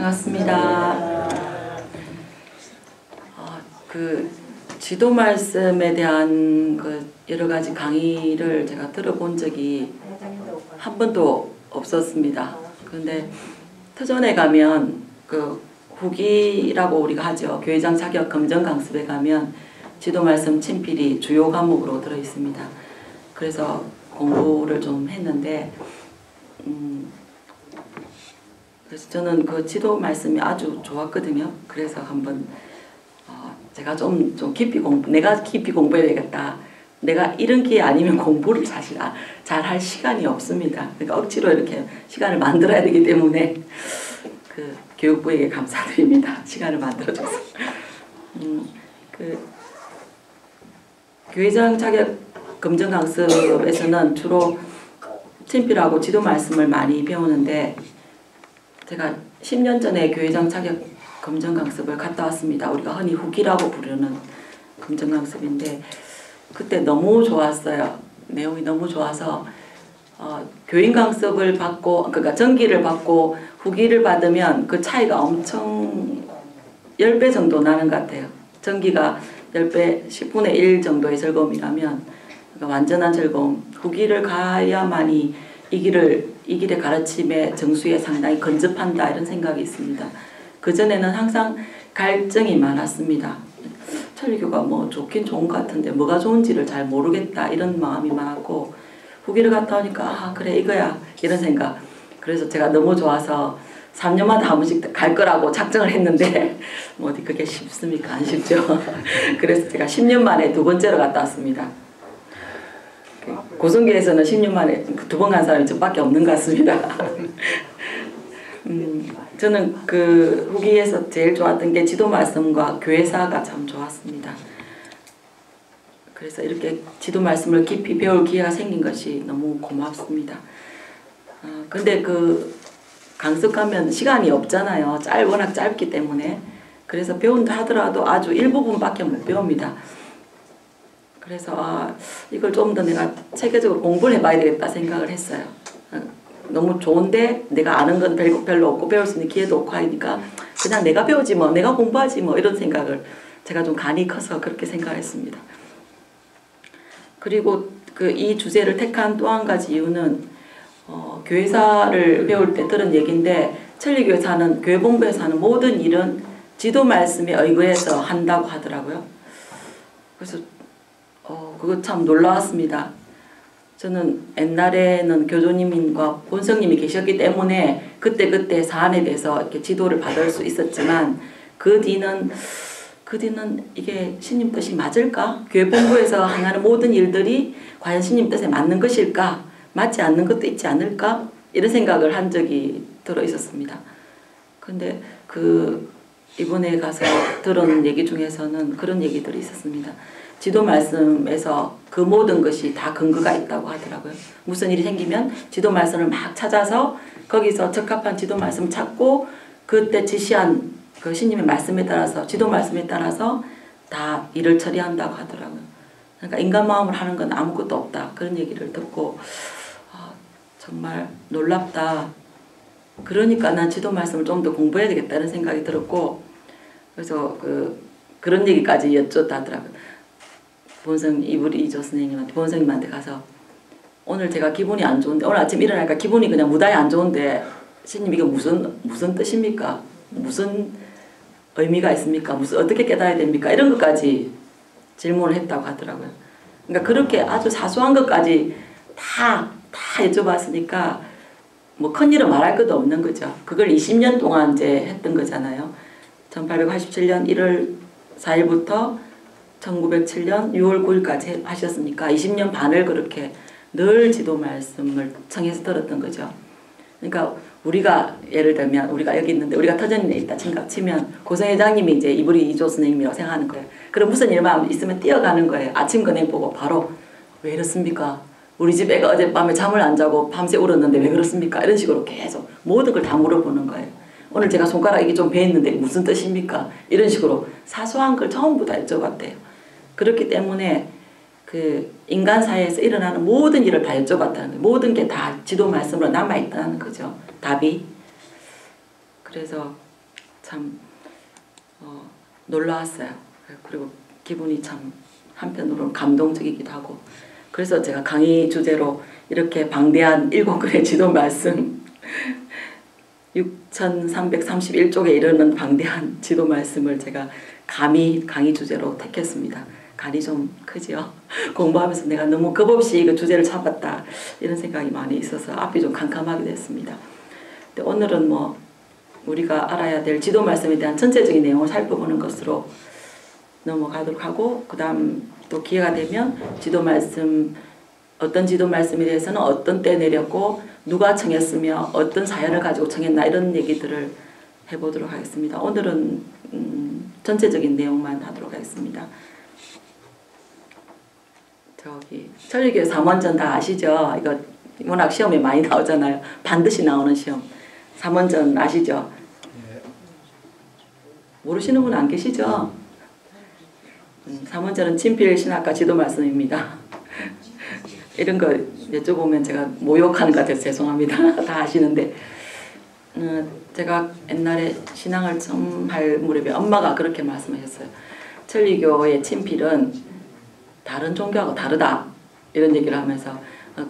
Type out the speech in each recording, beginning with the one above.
반갑습니다. 그 지도 말씀에 대한 그 여러 가지 강의를 제가 들어본 적이 한 번도 없었습니다. 그런데 터전에 가면 그 후기라고 우리가 하죠. 교회장 자격 검정 강습에 가면 지도 말씀 친필이 주요 과목으로 들어 있습니다. 그래서 공부를 좀 했는데 그래서 저는 그 지도 말씀이 아주 좋았거든요. 그래서 한번 제가 좀 깊이 내가 깊이 공부해야겠다. 내가 이런 기회 아니면 공부를 사실 잘 할 시간이 없습니다. 그러니까 억지로 이렇게 시간을 만들어야 되기 때문에 그 교육부에게 감사드립니다. 시간을 만들어줘서. 그 교회장 자격 검정 강습에서는 주로 친필하고 지도 말씀을 많이 배우는데 제가 10년 전에 교회장 자격 검정 강습을 갔다 왔습니다. 우리가 흔히 후기라고 부르는 검정 강습인데 그때 너무 좋았어요. 내용이 너무 좋아서 교인 강습을 받고 그러니까 정기를 받고 후기를 받으면 그 차이가 엄청 10배 정도 나는 것 같아요. 정기가 10배 10분의 1 정도의 즐거움이라면 그러니까 완전한 즐거움. 후기를 가야만이 이 길의 가르침의 정수에 상당히 근접한다 이런 생각이 있습니다. 그전에는 항상 갈증이 많았습니다. 천리교가 뭐 좋긴 좋은 것 같은데 뭐가 좋은지를 잘 모르겠다 이런 마음이 많았고 후기를 갔다 오니까 그래 이거야 이런 생각. 그래서 제가 너무 좋아서 3년마다 한 번씩 갈 거라고 작정을 했는데 뭐 어디 그게 쉽습니까? 안 쉽죠. 그래서 제가 10년 만에 두 번째로 갔다 왔습니다. 고성교에서는 10년 만에 두 번 간 사람이 저밖에 없는 것 같습니다. 저는 그 후기에서 제일 좋았던 게 지도 말씀과 교회사가 참 좋았습니다. 그래서 이렇게 지도 말씀을 깊이 배울 기회가 생긴 것이 너무 고맙습니다. 근데 그 강습 가면 시간이 없잖아요. 워낙 짧기 때문에. 그래서 배운다 하더라도 아주 일부분밖에 못 배웁니다. 그래서 이걸 좀 더 내가 체계적으로 공부를 해봐야 되겠다 생각을 했어요. 너무 좋은데 내가 아는 건 별로 없고 배울 수 있는 기회도 없고 하니까 그냥 내가 배우지 뭐 내가 공부하지 뭐 이런 생각을 제가 좀 간이 커서 그렇게 생각했습니다. 그리고 이 주제를 택한 또 한 가지 이유는 교회사를 배울 때 들은 얘기인데 천리교회사는 교회본부에서 하는 모든 일은 지도 말씀에 의거해서 한다고 하더라고요. 그래서 그거 참 놀라웠습니다. 저는 옛날에는 교조님과 본성님이 계셨기 때문에 그때 사안에 대해서 이렇게 지도를 받을 수 있었지만 그 뒤는 이게 신님 뜻이 맞을까? 교회 본부에서 하는 모든 일들이 과연 신님 뜻에 맞는 것일까? 맞지 않는 것도 있지 않을까? 이런 생각을 한 적이 들어 있었습니다. 근데 이번에 가서 들은 얘기 중에서는 그런 얘기들이 있었습니다. 지도 말씀에서 그 모든 것이 다 근거가 있다고 하더라고요. 무슨 일이 생기면 지도 말씀을 막 찾아서 거기서 적합한 지도 말씀을 찾고 그때 지시한 그 신님의 말씀에 따라서 지도 말씀에 따라서 다 일을 처리한다고 하더라고요. 그러니까 인간 마음을 하는 건 아무것도 없다. 그런 얘기를 듣고 정말 놀랍다. 그러니까 난 지도 말씀을 좀 더 공부해야 되겠다는 생각이 들었고 그래서 그런 얘기까지 여쭙다 하더라고요. 이브리 이조 선생님한테 본성님한테 가서 오늘 제가 기분이 안 좋은데 오늘 아침 일어나니까 기분이 그냥 무다히 안 좋은데 신님 이게 무슨 뜻입니까? 무슨 의미가 있습니까? 어떻게 깨달아야 됩니까? 이런 것까지 질문을 했다고 하더라고요. 그러니까 그렇게 아주 사소한 것까지 다 여쭤봤으니까 뭐 큰일은 말할 것도 없는 거죠. 그걸 20년 동안 이제 했던 거잖아요. 1887년 1월 4일부터 1907년 6월 9일까지 하셨으니까 20년 반을 그렇게 늘 지도 말씀을 청해서 들었던 거죠. 그러니까 우리가 예를 들면 우리가 여기 있는데 우리가 터전에 있다 치면 고성회장님이 이제 이브리 이조 선생님이라고 생각하는 거예요. 그럼 무슨 일만 있으면 뛰어가는 거예요. 아침 근행 보고 바로 왜 이렇습니까? 우리 집 애가 어젯밤에 잠을 안 자고 밤새 울었는데 왜 그렇습니까? 이런 식으로 계속 모든 걸 다 물어보는 거예요. 오늘 제가 손가락이 좀 베었는데 무슨 뜻입니까? 이런 식으로 사소한 걸 전부 다 여쭤봤대요. 그렇기 때문에 인간 사회에서 일어나는 모든 일을 다 여쭤봤다는 거예요. 모든 게 다 지도 말씀으로 남아있다는 거죠. 답이. 그래서 참 놀라웠어요. 그리고 기분이 참 한편으로는 감동적이기도 하고, 그래서 제가 강의 주제로 이렇게 방대한 7권의 지도 말씀 6331쪽에 이르는 방대한 지도 말씀을 제가 감히 강의 주제로 택했습니다. 간이 좀 크지요. 공부하면서 내가 너무 겁없이 그 주제를 잡았다 이런 생각이 많이 있어서 앞이 좀 캄캄하게 됐습니다. 근데 오늘은 뭐 우리가 알아야 될 지도 말씀에 대한 전체적인 내용을 살펴보는 것으로 넘어가도록 하고, 그 다음 또 기회가 되면 지도 말씀, 어떤 지도 말씀에 대해서는 어떤 때 내렸고 누가 청했으며 어떤 사연을 가지고 청했나 이런 얘기들을 해보도록 하겠습니다. 오늘은 전체적인 내용만 하도록 하겠습니다. 저기 천리교 3원전 다 아시죠? 이거 워낙 시험에 많이 나오잖아요. 반드시 나오는 시험. 3원전 아시죠? 모르시는 분 안 계시죠? 3원전은 친필 신학과 지도 말씀입니다. 이런 거 여쭤보면 제가 모욕하는 것 같아서 죄송합니다. 다 아시는데, 제가 옛날에 신앙을 처음 할 무렵에 엄마가 그렇게 말씀하셨어요. 천리교의 친필은 다른 종교하고 다르다 이런 얘기를 하면서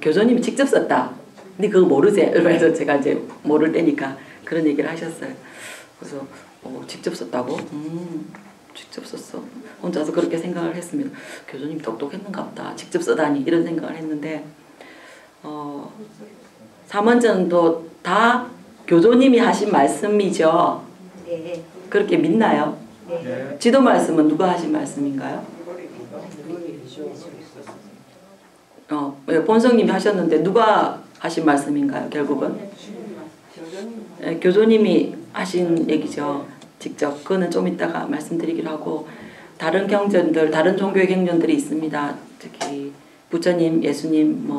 교조님이 직접 썼다. 근데 그거 모르지? 그래서 제가 이제 모를 때니까 그런 얘기를 하셨어요. 그래서 직접 썼다고? 직접 썼어. 혼자서 그렇게 생각을 했습니다. 교조님이 똑똑했는가 보다. 직접 쓰다니 이런 생각을 했는데, 3원전도 다 교조님이 하신 말씀이죠. 네. 그렇게 믿나요? 네. 지도 말씀은 누가 하신 말씀인가요? 본성님이 하셨는데 누가 하신 말씀인가요? 결국은 교조님이 하신 얘기죠. 직접. 그거는 좀 이따가 말씀드리기로 하고, 다른 경전들, 다른 종교의 경전들이 있습니다. 특히 부처님, 예수님,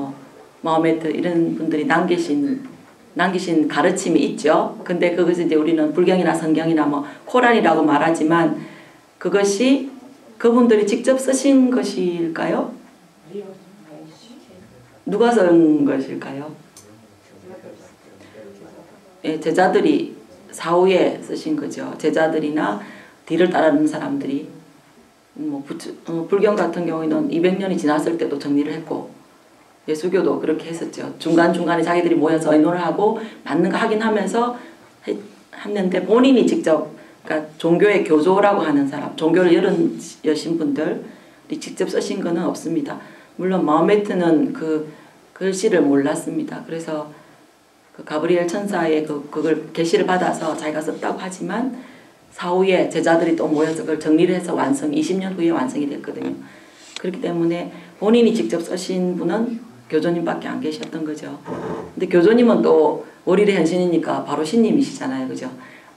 마호메트 이런 분들이 남기신 가르침이 있죠. 근데 그것을 이제 우리는 불경이나 성경이나 코란이라고 말하지만, 그것이 그분들이 직접 쓰신 것일까요? 누가 쓴 것일까요? 예, 제자들이 사후에 쓰신 거죠. 제자들이나 뒤를 따르는 사람들이. 불경 같은 경우에는 200년이 지났을 때도 정리를 했고, 예수교도 그렇게 했었죠. 중간중간에 자기들이 모여서 의논을 하고 맞는 거 하긴 하면서 했는데, 본인이 직접, 그러니까 종교의 교조라고 하는 사람, 종교를 여신 분들이 직접 쓰신 거는 없습니다. 물론 마호메트는 그 글씨를 몰랐습니다. 그래서 그 가브리엘 천사의 그걸 계시를 받아서 자기가 썼다고 하지만, 사후에 제자들이 또 모여서 그걸 정리를 해서 20년 후에 완성이 됐거든요. 그렇기 때문에 본인이 직접 쓰신 분은 교조님밖에 안 계셨던 거죠. 근데 교조님은 또 월일의 현신이니까 바로 신님이시잖아요. 그죠?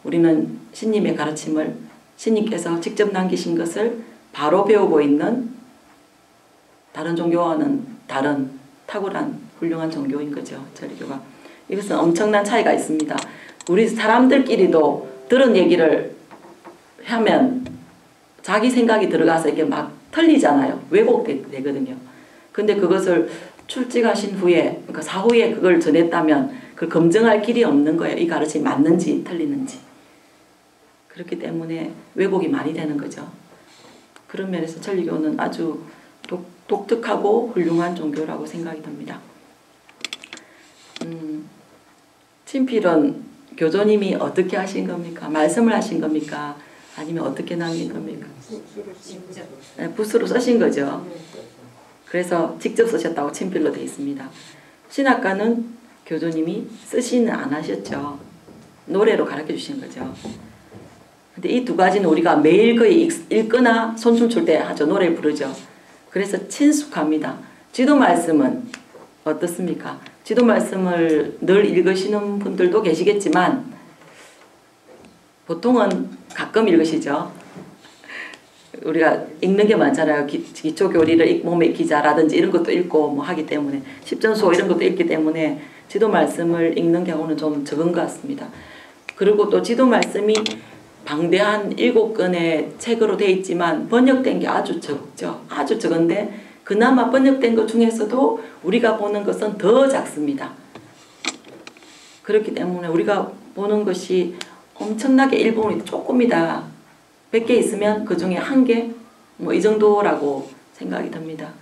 우리는 신님의 가르침을, 신님께서 직접 남기신 것을 바로 배우고 있는, 다른 종교와는 다른 탁월한 훌륭한 종교인 거죠. 천리교가. 이것은 엄청난 차이가 있습니다. 우리 사람들끼리도 들은 얘기를 하면 자기 생각이 들어가서 이게 막 틀리잖아요. 왜곡되거든요. 근데 그것을 출직하신 후에, 그러니까 사후에 그걸 전했다면 그걸 검증할 길이 없는 거예요. 이 가르침이 맞는지 틀리는지. 그렇기 때문에 왜곡이 많이 되는 거죠. 그런 면에서 천리교는 아주 독특하고 훌륭한 종교라고 생각이 듭니다. 친필은 교조님이 어떻게 하신 겁니까? 말씀을 하신 겁니까? 아니면 어떻게 남긴 겁니까? 붓으로 쓰신 거죠. 그래서 직접 쓰셨다고 친필로 되어 있습니다. 신학가는 교조님이 쓰지는 않으셨죠. 노래로 가르쳐 주신 거죠. 근데 이 두 가지는 우리가 매일 거의 읽거나 손춤 출 때 하죠. 노래를 부르죠. 그래서 친숙합니다. 지도 말씀은 어떻습니까? 지도 말씀을 늘 읽으시는 분들도 계시겠지만 보통은 가끔 읽으시죠. 우리가 읽는 게 많잖아요. 기초교리를 몸에 기자라든지 이런 것도 읽고 하기 때문에, 십전수호 이런 것도 읽기 때문에 지도 말씀을 읽는 경우는 좀 적은 것 같습니다. 그리고 또 지도 말씀이 방대한 7권의 책으로 되어 있지만 번역된 게 아주 적죠. 아주 적은데 그나마 번역된 것 중에서도 우리가 보는 것은 더 작습니다. 그렇기 때문에 우리가 보는 것이 엄청나게 일본이 조금이다. 100개 있으면 그 중에 1개? 뭐 이 정도라고 생각이 듭니다.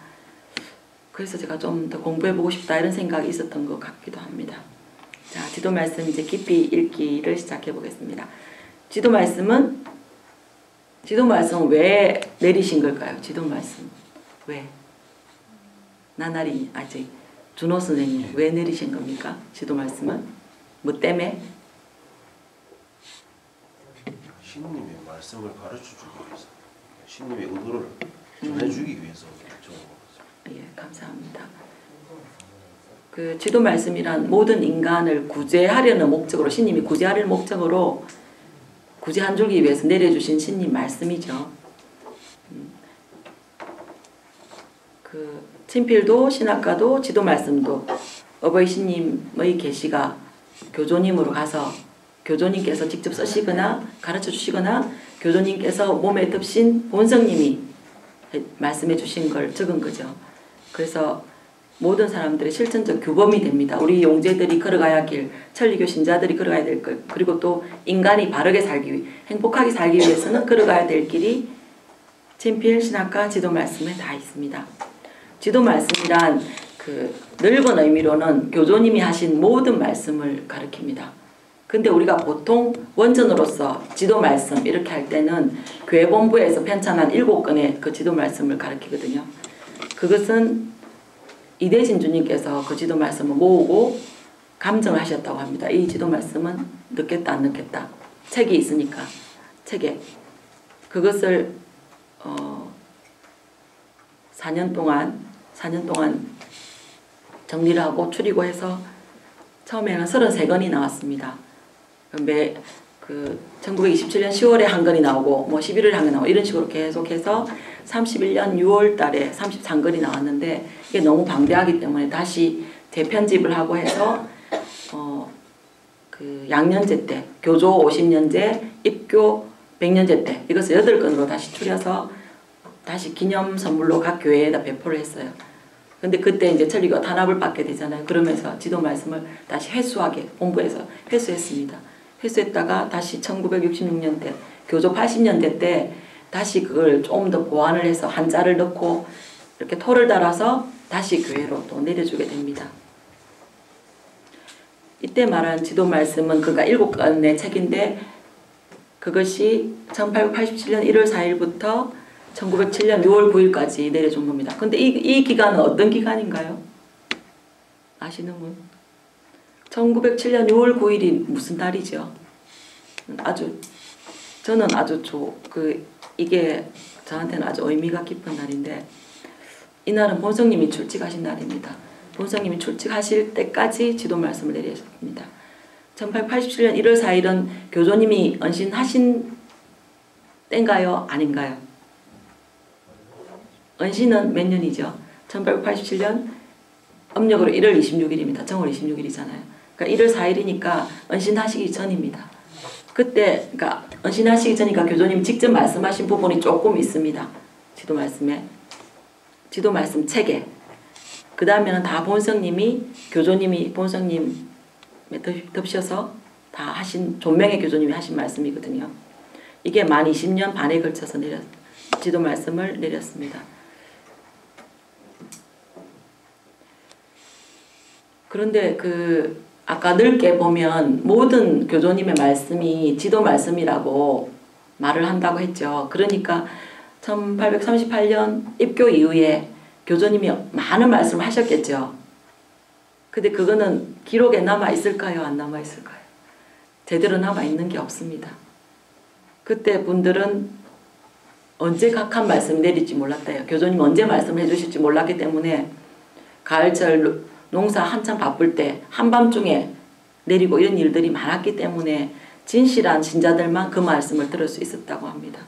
그래서 제가 좀 더 공부해보고 싶다 이런 생각이 있었던 것 같기도 합니다. 자, 지도 말씀 이제 깊이 읽기를 시작해 보겠습니다. 지도 말씀은 왜 내리신 걸까요? 지도 말씀 왜? 나나리 아직 준호 선생님 왜 내리신 겁니까? 지도 말씀은 뭐 때문에? 신님의 말씀을 가르쳐주기 위해서, 신님의 의도를 전해주기 위해서 적은 거죠. 예, 감사합니다. 그 지도 말씀이란 모든 인간을 구제하려는 목적으로, 신님이 구제하려는 목적으로 구제한 주기 위해서 내려주신 신님 말씀이죠. 그 친필도 신학가도 지도 말씀도 어버이 신님의 계시가 교조님으로 가서 교조님께서 직접 쓰시거나 가르쳐 주시거나 교조님께서 몸에 덮신 본성님이 말씀해 주신 걸 적은 거죠. 그래서 모든 사람들의 실천적 규범이 됩니다. 우리 용제들이 걸어가야 할 길, 천리교 신자들이 걸어가야 될 길, 그리고 또 인간이 바르게 살기 위해, 행복하게 살기 위해서는 걸어가야 될 길이 친필, 신학과, 지도 말씀에 다 있습니다. 지도 말씀이란 그 넓은 의미로는 교조님이 하신 모든 말씀을 가리킵니다. 근데 우리가 보통 원전으로서 지도 말씀 이렇게 할 때는 교회 본부에서 편찬한 7권의 그 지도 말씀을 가리키거든요. 그것은 이대진 주님께서 그 지도 말씀을 모으고 감정을 하셨다고 합니다. 이 지도 말씀은 넣겠다 안 넣겠다. 책이 있으니까 책에 그것을 4년 동안 정리를 하고 추리고 해서 처음에는 33권이 나왔습니다. 1927년 10월에 한 권이 나오고 뭐 11월에 한 권 나오고 이런 식으로 계속해서 31년 6월 달에 33권이 나왔는데 이게 너무 방대하기 때문에 다시 재편집을 하고 해서 그 양년제 때 교조 50년제 입교 100년제 때 이것을 8권으로 다시 추려서 다시 기념 선물로 각 교회에다 배포를 했어요. 근데 그때 이제 천리교가 탄압을 받게 되잖아요. 그러면서 지도 말씀을 다시 회수하게 본부에서 회수했습니다. 회수했다가 다시 1966년 때 교조 80년대 때 다시 그걸 좀 더 보완을 해서 한자를 넣고 이렇게 토를 달아서 다시 교회로 또 내려주게 됩니다. 이때 말한 지도 말씀은 그가 7권의 책인데 그것이 1887년 1월 4일부터 1907년 6월 9일까지 내려준 겁니다. 근데 이 기간은 어떤 기간인가요? 아시는 분? 1907년 6월 9일이 무슨 달이죠? 저는 이게 저한테는 아주 의미가 깊은 날인데 이날은 본성님이 출직하신 날입니다. 본성님이 출직하실 때까지 지도 말씀을 내리셨습니다. 1887년 1월 4일은 교조님이 언신하신 때인가요? 아닌가요? 언신은 몇 년이죠? 1887년 âm曆으로 1월 26일입니다. 정월 26일이잖아요. 그러니까 1월 4일이니까 언신하시기 전입니다. 그때 그러니까 언신하시기 전이니까 교조님이 직접 말씀하신 부분이 조금 있습니다. 지도 말씀에. 지도 말씀 책에. 그 다음에는 다 본성님이 교조님이 본성님에 덮셔서 다 하신 존명의 교조님이 하신 말씀이거든요. 이게 만 20년 반에 걸쳐서 지도 말씀을 내렸습니다. 그런데 아까 넓게 보면 모든 교조님의 말씀이 지도 말씀이라고 말을 한다고 했죠. 그러니까 1838년 입교 이후에 교조님이 많은 말씀을 하셨겠죠. 근데 그거는 기록에 남아있을까요? 안 남아있을까요? 제대로 남아있는 게 없습니다. 그때 분들은 언제 각한 말씀을 내릴지 몰랐대요. 교조님 언제 말씀을 해주실지 몰랐기 때문에 가을철 농사 한참 바쁠 때 한밤중에 내리고 이런 일들이 많았기 때문에 진실한 신자들만 그 말씀을 들을 수 있었다고 합니다.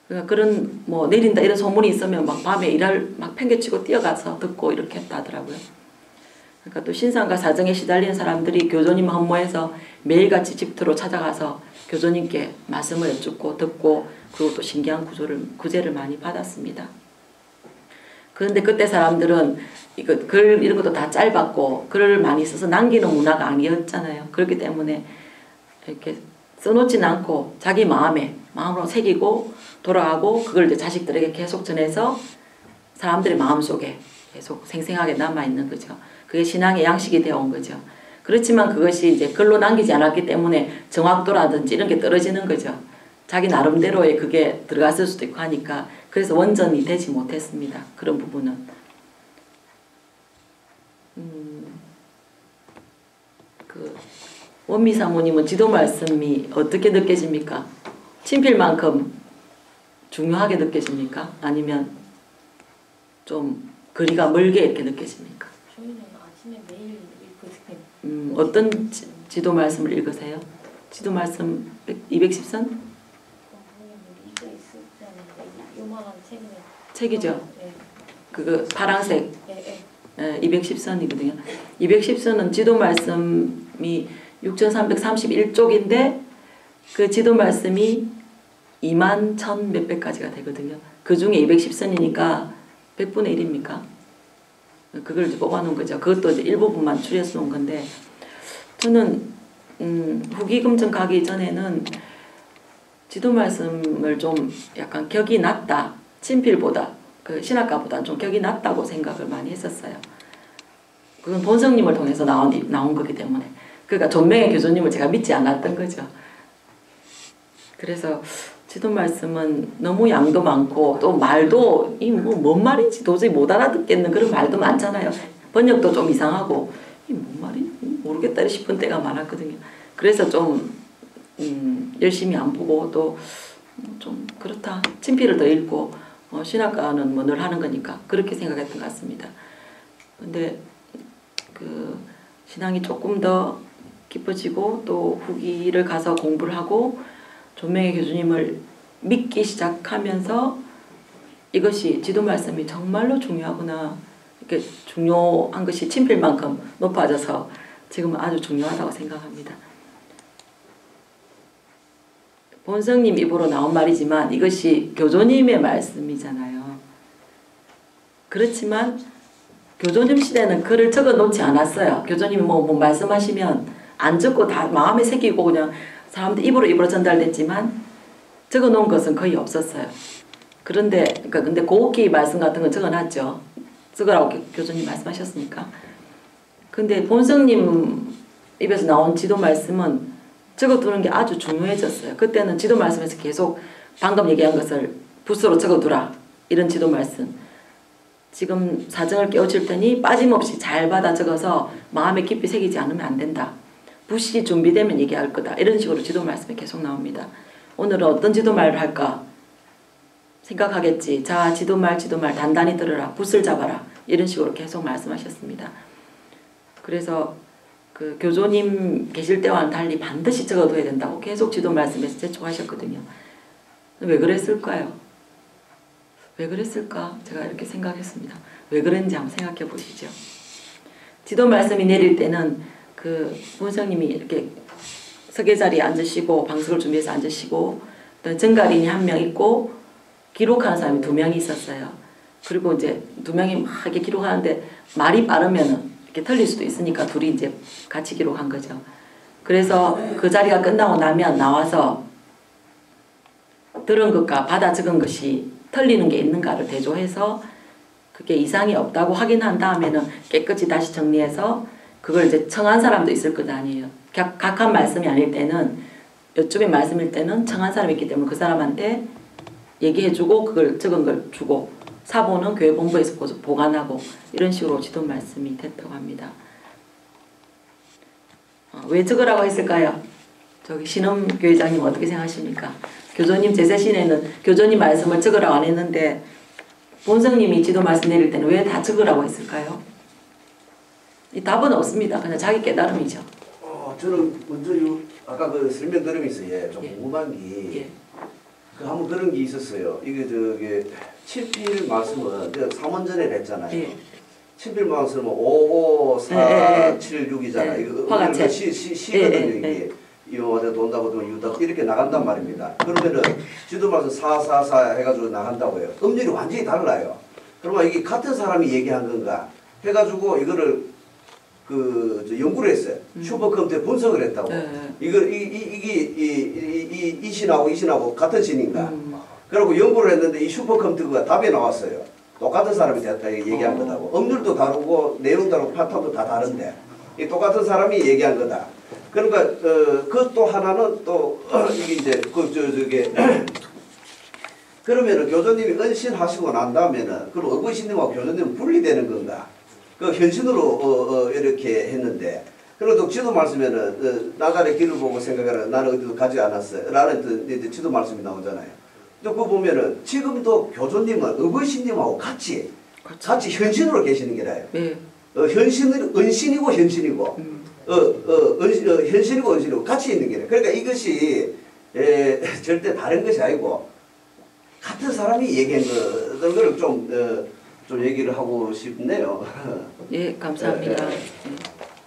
그러니까 그런 뭐 내린다 이런 소문이 있으면 막 밤에 막 팽개치고 뛰어가서 듣고 이렇게 했다더라고요. 그러니까 또 신상과 사정에 시달리는 사람들이 교조님 헌모해서 매일같이 집터로 찾아가서 교조님께 말씀을 여쭙고 듣고 그리고 또 신기한 구제를 많이 받았습니다. 그런데 그때 사람들은 글 이런 것도 다 짧았고 글을 많이 써서 남기는 문화가 아니었잖아요. 그렇기 때문에 이렇게 써놓지는 않고 자기 마음으로 새기고 돌아가고 그걸 이제 자식들에게 계속 전해서 사람들의 마음속에 계속 생생하게 남아있는 거죠. 그게 신앙의 양식이 되어 온 거죠. 그렇지만 그것이 이제 글로 남기지 않았기 때문에 정확도라든지 이런 게 떨어지는 거죠. 자기 나름대로의 그게 들어갔을 수도 있고 하니까 그래서 원전이 되지 못했습니다. 그런 부분은. 그 원미 사모님은 지도 말씀이 어떻게 느껴집니까? 친필만큼 중요하게 느껴집니까? 아니면 좀 거리가 멀게 이렇게 느껴집니까? 저희는 아침에 매일 읽거든요. 어떤 지도 말씀을 읽으세요? 지도 말씀 210선? 이거 있을 때는 요만한 책이네. 책이죠? 네. 그거 파란색 네. 210선이거든요. 210선은 지도 말씀이 6331쪽인데 그 지도 말씀이 2만 1000 몇백 가지가 되거든요. 그 중에 210선이니까 100분의 1입니까? 그걸 이제 뽑아놓은 거죠. 그것도 이제 일부분만 추려서 놓은 건데 저는 후기 검증 가기 전에는 지도 말씀을 좀 약간 격이 낮다. 친필보다 그 신학가보다 좀 격이 낮다고 생각을 많이 했었어요. 그건 본성님을 통해서 나온 거기 때문에. 그러니까 존명의 교수님을 제가 믿지 않았던 거죠. 그래서 지도 말씀은 너무 양도 많고 또 말도 뭔 말인지 도저히 못 알아듣겠는 그런 말도 많잖아요. 번역도 좀 이상하고 뭔 말인지 모르겠다 싶은 때가 많았거든요. 그래서 좀 열심히 안 보고 또 좀 그렇다. 친필을 더 읽고 신학가는 뭐 늘 하는 거니까 그렇게 생각했던 것 같습니다. 근데 그 신앙이 조금 더 깊어지고 또 후기를 가서 공부를 하고 존명의 교수님을 믿기 시작하면서 이것이 지도 말씀이 정말로 중요하구나. 이렇게 중요한 것이 친필만큼 높아져서 지금은 아주 중요하다고 생각합니다. 본성님 입으로 나온 말이지만 이것이 교조님의 말씀이잖아요. 그렇지만 교조님 시대는 글을 적어 놓지 않았어요. 교조님이 뭐 말씀하시면 안 적고 다 마음에 새기고 그냥 사람들 입으로 전달됐지만 적어 놓은 것은 거의 없었어요. 근데 고옥기 말씀 같은 건 적어 놨죠. 적으라고 교수님 말씀하셨으니까. 근데 본성님 입에서 나온 지도 말씀은 적어두는 게 아주 중요해졌어요. 그때는 지도 말씀에서 계속 방금 얘기한 것을 붓으로 적어두라. 이런 지도 말씀. 지금 사정을 깨우칠 테니 빠짐없이 잘 받아 적어서 마음에 깊이 새기지 않으면 안 된다. 붓이 준비되면 얘기할 거다. 이런 식으로 지도 말씀이 계속 나옵니다. 오늘은 어떤 지도말을 할까 생각하겠지. 자, 지도말 단단히 들으라. 붓을 잡아라. 이런 식으로 계속 말씀하셨습니다. 그래서 그 교조님 계실 때와는 달리 반드시 적어둬야 된다고 계속 지도 말씀에서 재촉하셨거든요. 왜 그랬을까요? 왜 그랬을까? 제가 이렇게 생각했습니다. 왜 그런지 한번 생각해 보시죠. 지도 말씀이 내릴 때는 그 본성님이 이렇게 서계 자리에 앉으시고 방석을 준비해서 앉으시고 또 정가린이 한 명 있고 기록하는 사람이 2명이 있었어요. 그리고 이제 2명이 막 이렇게 기록하는데 말이 빠르면은 이렇게 틀릴 수도 있으니까 둘이 이제 같이 기록한 거죠. 그래서 그 자리가 끝나고 나면 나와서 들은 것과 받아 적은 것이 틀리는 게 있는가를 대조해서 그게 이상이 없다고 확인한 다음에는 깨끗이 다시 정리해서 그걸 이제 청한 사람도 있을 것 아니에요. 각한 말씀이 아닐 때는 요즘의 말씀일 때는 청한 사람이 있기 때문에 그 사람한테 얘기해주고 그걸 적은 걸 주고 사본은 교회 본부에서 보관하고 이런 식으로 지도 말씀이 됐다고 합니다. 왜 적으라고 했을까요? 저기 신엄 교회장님 어떻게 생각하십니까? 교조님 제세신에는 교조님 말씀을 적으라고 안 했는데 본성님이 지도 말씀 내릴 때는 왜 다 적으라고 했을까요? 이 답은 없습니다. 그냥 자기 깨달음이죠. 저는 먼저 아까 그 설명 들으면서 좀 궁금한 게 그 한번 그런 게 있었어요. 이게 친필 말씀은 삼원전에 했잖아요. 친필 말씀은 55476이잖아요. 이거 시거든요. 이게 이거 돈다고 돈 유다 이렇게 나간단 말입니다. 그러면은 지도 말씀 444 해가지고 나간다고 해요. 음률이 완전히 달라요. 그러면 이게 같은 사람이 얘기한 건가 해가지고 이거를 저 연구를 했어요. 슈퍼컴퓨터에 분석을 했다고. 이게 이 신하고 같은 신인가. 그리고 연구를 했는데 이 슈퍼컴퓨터가 답이 나왔어요. 똑같은 사람이 됐다 얘기한 거다고. 엄률도 다르고 내용 다르고 파탄도 다 다른데 이 똑같은 사람이 얘기한 거다. 그러니까 그 또 하나는 또 이게 이제 저게 그러면은 교수님이 은신하시고 난 다음에는 그럼 어거신님하고 교수님은 분리되는 건가? 그 현신으로 이렇게 했는데 그래도 지도 말씀에는 나날의 길을 보고 생각하라 나는 어디도 가지 않았어요. 라는 이제 지도 말씀이 나오잖아요. 또 그거 보면은 지금도 교수님은 어거신님하고 같이 현신으로 계시는 게라요. 은신이고 현신이고 현실이고 은실이고 같이 있는 게 그러니까 이것이 절대 다른 것이 아니고 같은 사람이 얘기한 걸 좀 얘기를 하고 싶네요. 예, 감사합니다. 네,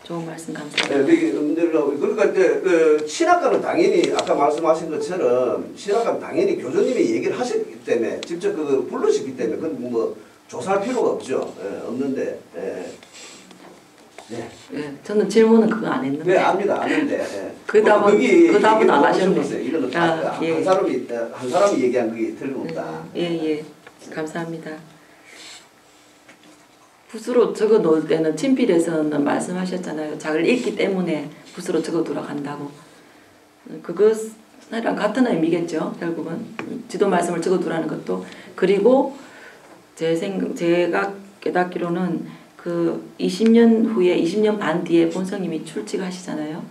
좋은 말씀 감사합니다. 그러니까 신학과는 당연히 아까 말씀하신 것처럼 신학과는 당연히 교수님이 얘기를 하셨기 때문에 직접 그걸 부르셨기 때문에 그건 뭐 조사할 필요가 없죠. 없는데. 네. 예, 저는 질문은 그거 안 했는데. 네, 압니다. 아는데. 그 답은 안 하셨네. 이거는 한 사람이 얘기한 그게 틀림없다. 예, 감사합니다. 붓으로 적어 놓을 때는 친필에서는 말씀하셨잖아요. 자기를 읽기 때문에 붓으로 적어 두라간다고. 그것이랑 같은 의미겠죠. 결국은 지도 말씀을 적어 두라는 것도. 그리고 제가 깨닫기로는 그 20년 후에 20년 반 뒤에 본성님이 출직하시잖아요.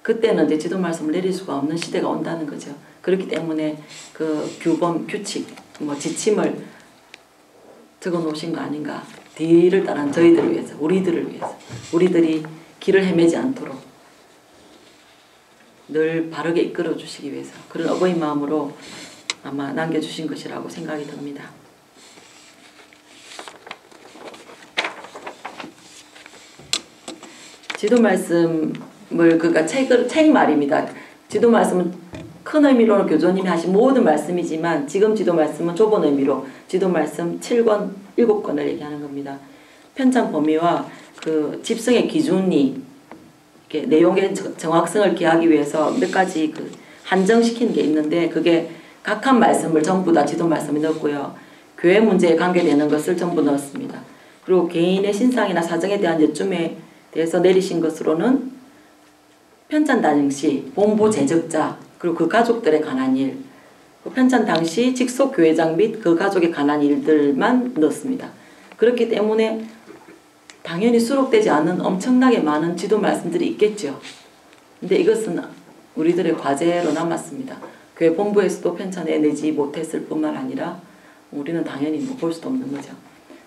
그때는 이제 지도 말씀을 내릴 수가 없는 시대가 온다는 거죠. 그렇기 때문에 그 규범, 규칙, 뭐 지침을 적어 놓으신 거 아닌가. 뒤를 따른 저희들을 위해서, 우리들을 위해서, 우리들이 길을 헤매지 않도록 늘 바르게 이끌어 주시기 위해서 그런 어버이 마음으로 아마 남겨주신 것이라고 생각이 듭니다. 지도 말씀을 그러니까 책 말입니다. 지도 말씀은 큰 의미로는 교조님이 하신 모든 말씀이지만 지금 지도 말씀은 좁은 의미로 지도 말씀 7권, 7권을 얘기하는 겁니다. 편찬 범위와 그 집성의 기준이 이렇게 내용의 정확성을 기하기 위해서 몇 가지 그 한정시키는 게 있는데 그게 각한 말씀을 전부 다 지도 말씀에 넣었고요. 교회 문제에 관계되는 것을 전부 넣었습니다. 그리고 개인의 신상이나 사정에 대한 여쭌에 대해서 내리신 것으로는 편찬 당시 본부 제적자 그리고 그 가족들에 관한 일, 그 편찬 당시 직속 교회장 및 그 가족에 관한 일들만 넣었습니다. 그렇기 때문에 당연히 수록되지 않은 엄청나게 많은 지도 말씀들이 있겠죠. 근데 이것은 우리들의 과제로 남았습니다. 교회 본부에서도 편찬해내지 못했을 뿐만 아니라 우리는 당연히 뭐 볼 수도 없는 거죠.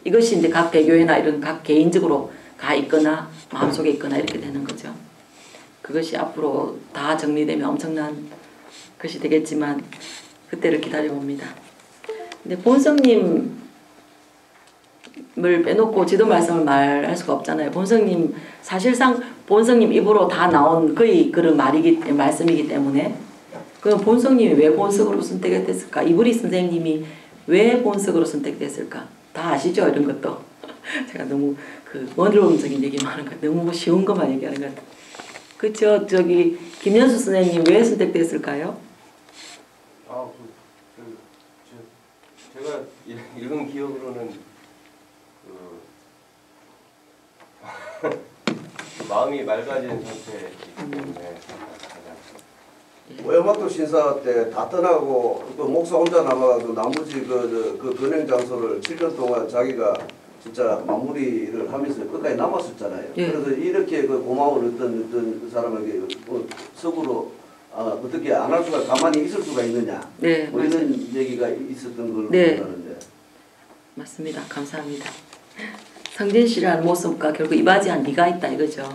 이것이 이제 각 대교회나 이런 각 개인적으로 가 있거나 마음속에 있거나 이렇게 되는 거죠. 그것이 앞으로 다 정리되면 엄청난 것이 되겠지만 그때를 기다려봅니다. 근데 본성님을 빼놓고 지도 말씀을 말할 수가 없잖아요. 본성님 사실상 본성님 입으로 다 나온 거의 그런 말씀이기 때문에 그럼 본성님이 왜 본석으로 선택됐을까? 이브리 선생님이 왜 본석으로 선택됐을까? 다 아시죠? 이런 것도 제가 너무 그 원론적인 얘기만 하는 거 너무 쉬운 것만 얘기하는 것 같아요. 그렇죠? 저기 김현수 선생님 왜 선택됐을까요? 제가 읽은 기억으로는 마음이 맑아진 상태이기 때문에 오야마토 신사 때 다 떠나고 그 목사 혼자 남아가지고 나머지 그 근행 장소를 7년 동안 자기가 진짜 마무리를 하면서 끝까지 남았었잖아요. 예. 그래서 이렇게 그 고마운 어떤 사람에게 속으로 어떻게 안 할 수가 가만히 있을 수가 있느냐. 네, 뭐 이런 얘기가 있었던 걸로 네. 기억하는데. 맞습니다. 감사합니다. 성진씨라는 모습과 결국 이바지한 네가 있다 이거죠.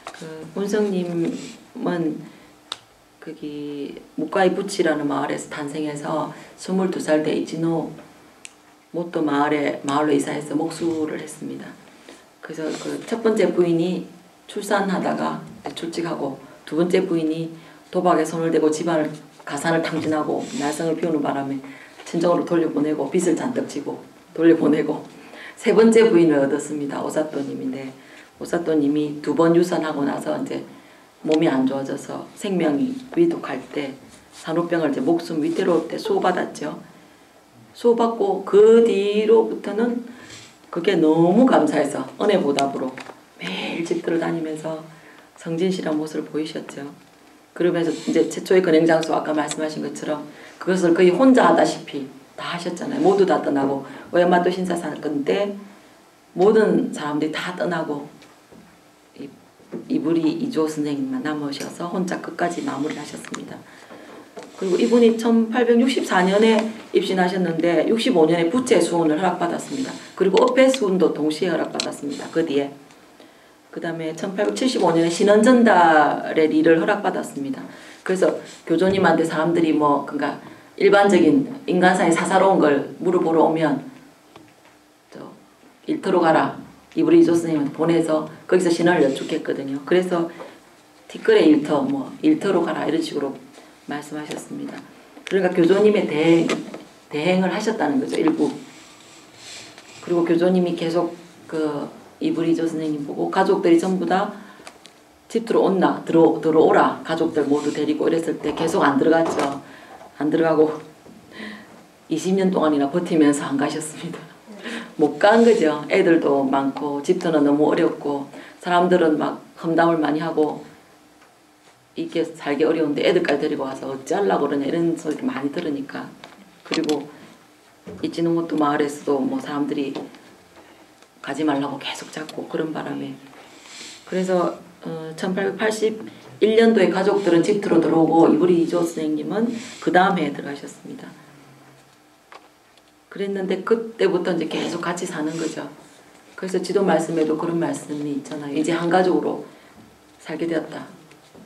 그 본성님은 거기 무카이 부치라는 마을에서 탄생해서 22살 때 이치노 모토 마을로 이사해서 목수를 했습니다. 그래서 그 첫 번째 부인이 출산하다가 출직하고 두 번째 부인이 도박에 손을 대고 집안을 가산을 탕진하고 날성을 피우는 바람에 친정으로 돌려보내고 빚을 잔뜩 지고 돌려보내고 세 번째 부인을 얻었습니다. 오사토님인데 오사또님이 2번 유산하고 나서 이제 몸이 안 좋아져서 생명이 위독할 때 산후병을 이제 목숨 위태로울 때 수호받았죠. 수호받고 그 뒤로부터는 그게 너무 감사해서 은혜보답으로 매일 집들을 다니면서 성진실한 모습을 보이셨죠. 그러면서 이제 최초의 근행장수 아까 말씀하신 것처럼 그것을 거의 혼자 하다시피 다 하셨잖아요. 모두 다 떠나고 오야마토 신사사건 때 모든 사람들이 다 떠나고 이부리 이조 선생님만 남으셔서 혼자 끝까지 마무리를 하셨습니다. 그리고 이분이 1864년에 입신하셨는데 65년에 부채 수훈을 허락받았습니다. 그리고 업회 수훈도 동시에 허락받았습니다. 그 뒤에. 그 다음에 1875년에 신원전달의 리를 허락받았습니다. 그래서 교조님한테 사람들이 뭐 그러니까 일반적인 인간사의 사사로운 걸 물어보러 오면 일터로 가라. 이부리 이조 선생님한테 보내서 거기서 신원을 여쭙겠거든요. 그래서 티끌의 일터, 뭐 일터로 가라 이런 식으로 말씀하셨습니다. 그러니까 교조님의 대행을 하셨다는 거죠. 일부. 그리고 교조님이 계속 그 이부리 이조 선생님 보고 가족들이 전부 다 집 들어오라. 가족들 모두 데리고 이랬을 때 계속 안 들어갔죠. 안 들어가고 20년 동안이나 버티면서 안 가셨습니다. 못 간 거죠. 애들도 많고 집터는 너무 어렵고 사람들은 막 험담을 많이 하고 이게 살기 어려운데 애들까지 데리고 와서 어찌하려고 그러냐 이런 소리 많이 들으니까. 그리고 이치노모토 마을에서도 뭐 사람들이 가지 말라고 계속 잡고 그런 바람에 그래서 1881년도에 가족들은 집터로 들어오고 이부리 이조 선생님은 그 다음 해에 들어가셨습니다. 그랬는데 그때부터 이제 계속 같이 사는 거죠. 그래서 지도 말씀에도 그런 말씀이 있잖아요. 이제 한 가족으로 살게 되었다.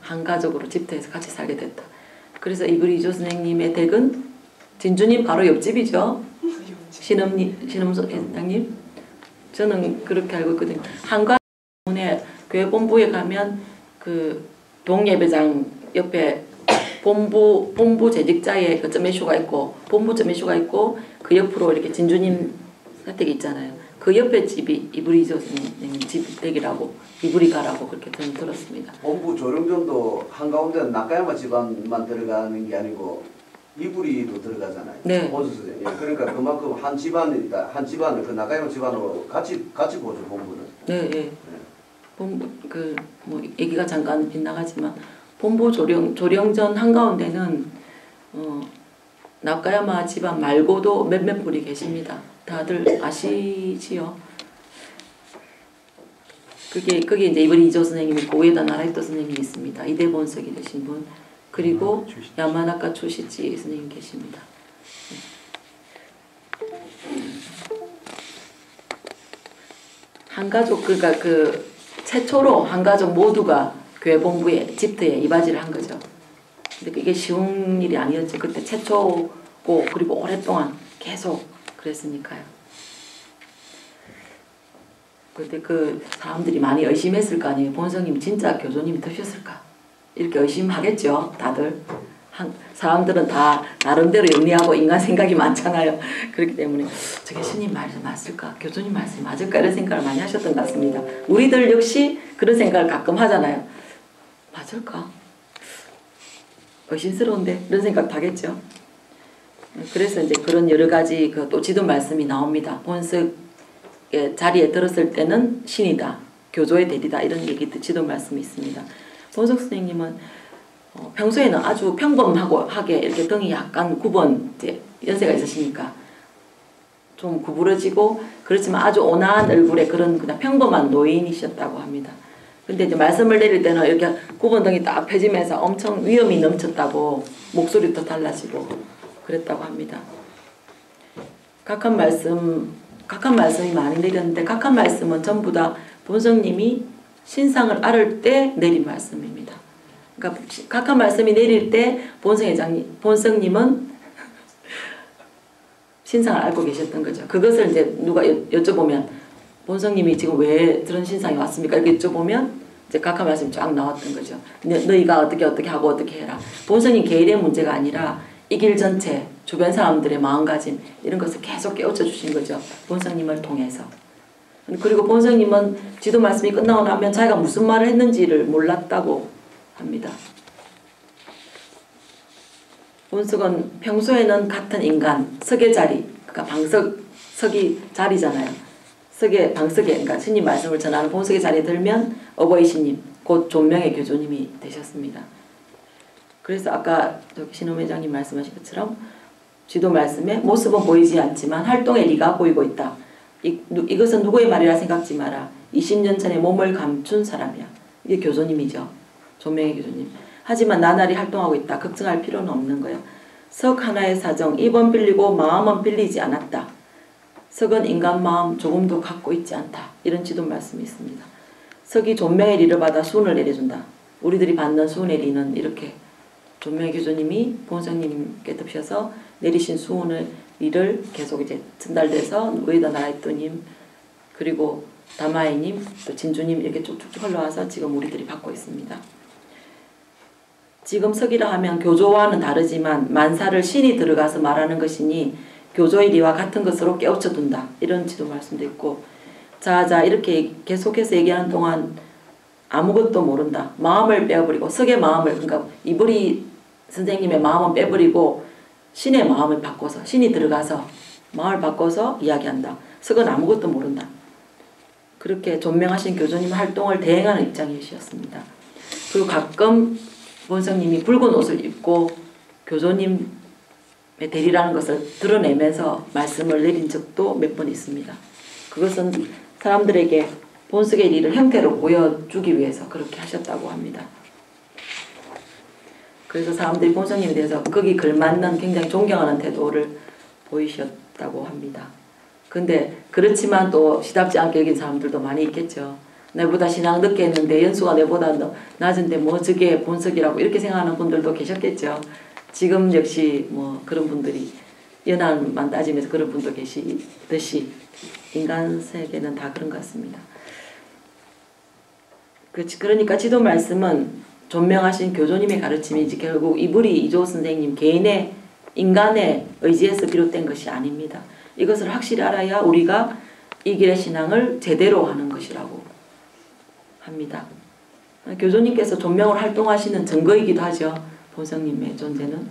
한 가족으로 집터에서 같이 살게 됐다. 그래서 이부리 이조 선생님의 댁은 진주님 바로 옆집이죠. 신음 회장님. 저는 그렇게 알고 있거든요. 한가문에 교회 본부에 가면 그 동예배장 옆에 본부 재직자의 그 점매쇼가 있고 본부 점매쇼가 있고 그 옆으로 이렇게 진주님 사택이 있잖아요. 그 옆에 집이 이부리 이조 선생님 집댁이라고 이부리가라고 그렇게 저는 들었습니다. 본부 조령전도 한가운데는 나카야마 집안만 들어가는 게 아니고 이부리도 들어가잖아요. 네. 보수선생님. 그러니까 그만큼 한 집안이다. 한 집안을 그 나카야마 집안으로 같이 보죠 본부는. 네, 네. 본부 그 뭐 얘기가 잠깐 빗나가지만 본부 조령전 한가운데는 나카야마 집안 말고도 몇몇 분이 계십니다. 다들 아시지요? 그게 이제 이부리 이조 선생님이 있고 우에다 나라히토 선생님이 있습니다. 이대 본석이 되신 분. 그리고 야마나카 초시치 선생님 계십니다. 한가족 그러니까 그 최초로 한가족 모두가 교회 본부에 집터에 이바지를 한 거죠. 근데 그게 쉬운 일이 아니었죠. 그때 최초고 그리고 오랫동안 계속 그랬으니까요. 그때 그 사람들이 많이 의심했을 거 아니에요. 본성님이 진짜 교조님이 되셨을까? 이렇게 의심하겠죠. 다들. 사람들은 다 나름대로 영리하고 인간 생각이 많잖아요. 그렇기 때문에 저게 스님 말씀 맞을까? 교조님 말씀이 맞을까? 이런 생각을 많이 하셨던 것 같습니다. 우리들 역시 그런 생각을 가끔 하잖아요. 맞을까? 의심스러운데? 이런 생각도 하겠죠. 그래서 이제 그런 여러 가지 그 또 지도 말씀이 나옵니다. 본석의 자리에 들었을 때는 신이다. 교조의 대리다. 이런 얘기 지도 말씀이 있습니다. 본석 선생님은 평소에는 아주 평범하게 이렇게 등이 약간 이제 연세가 있으시니까 좀 구부러지고 그렇지만 아주 온화한 얼굴에 그런 그냥 평범한 노인이셨다고 합니다. 근데 이제 말씀을 내릴 때는 이렇게 구번등이 딱 펴지면서 엄청 위험이 넘쳤다고 목소리도 달라지고 그랬다고 합니다. 각한 말씀이 많이 내렸는데 각한 말씀은 전부 다 본성님이 신상을 앓을 때 내린 말씀입니다. 그러니까 각한 말씀이 내릴 때 본성님은 신상을 앓고 계셨던 거죠. 그것을 이제 누가 여쭤보면 본성님이 지금 왜 그런 신상이 왔습니까? 이렇게 여쭤보면 이제 각한 말씀이 쫙 나왔던 거죠. 너희가 어떻게 하고 어떻게 해라. 본성님 개인의 문제가 아니라 이 길 전체 주변 사람들의 마음가짐 이런 것을 계속 깨우쳐 주신 거죠. 본성님을 통해서. 그리고 본성님은 지도 말씀이 끝나고 나면 자기가 무슨 말을 했는지를 몰랐다고 합니다. 본석은 평소에는 같은 인간, 석의 자리, 그러니까 석이 자리잖아요. 방석에, 그러니까 스님 말씀을 전하는 본석의 자리에 들면 어버이 신님, 곧 존명의 교조님이 되셨습니다. 그래서 아까 신원 회장님 말씀하신 것처럼 지도 말씀에 모습은 보이지 않지만 활동의 리가 보이고 있다. 이것은 누구의 말이라 생각지 마라. 20년 전에 몸을 감춘 사람이야. 이게 교조님이죠. 존명의 교조님. 하지만 나날이 활동하고 있다. 걱정할 필요는 없는 거야. 석 하나의 사정, 입은 빌리고 마음은 빌리지 않았다. 석은 인간 마음 조금도 갖고 있지 않다. 이런 지도 말씀이 있습니다. 석이 존명의 리를 받아 수운을 내려준다. 우리들이 받는 수운의 리는 이렇게 존명의 교조님이 본성님께 덮셔서 내리신 수운의 리를 계속 이제 전달돼서 우에다 나라이또님 그리고 다마이님 또 진주님 이렇게 쭉쭉 흘러와서 지금 우리들이 받고 있습니다. 지금 석이라 하면 교조와는 다르지만 만사를 신이 들어가서 말하는 것이니 교조의 리와 같은 것으로 깨우쳐둔다. 이런 지도 말씀도 있고 자 이렇게 계속해서 얘기하는 동안 아무것도 모른다. 마음을 빼버리고 석의 마음을 그러니까 이불이 선생님의 마음은 빼버리고 신의 마음을 바꿔서 신이 들어가서 마음을 바꿔서 이야기한다. 석은 아무것도 모른다. 그렇게 존명하신 교조님 활동을 대행하는 입장이셨습니다. 그리고 가끔 본성님이 붉은 옷을 입고 교조님의 대리라는 것을 드러내면서 말씀을 내린 적도 몇 번 있습니다. 그것은 사람들에게 본석의 일을 형태로 보여주기 위해서 그렇게 하셨다고 합니다. 그래서 사람들이 본성님에 대해서 거기 걸맞는 굉장히 존경하는 태도를 보이셨다고 합니다. 근데 그렇지만 또 시답지 않게 여긴 사람들도 많이 있겠죠. 내보다 신앙 늦게 했는데 연수가 내보다 낮은데 뭐 저게 본석이라고 이렇게 생각하는 분들도 계셨겠죠. 지금 역시 뭐 그런 분들이 연한만 따지면서 그런 분도 계시듯이 인간 세계는 다 그런 것 같습니다. 그러니까 지도 말씀은 존명하신 교조님의 가르침이지 결국 이불이 이조 선생님 개인의 인간의 의지에서 비롯된 것이 아닙니다. 이것을 확실히 알아야 우리가 이 길의 신앙을 제대로 하는 것이라고 합니다. 교조님께서 존명을 활동하시는 증거이기도 하죠. 본성님의 존재는.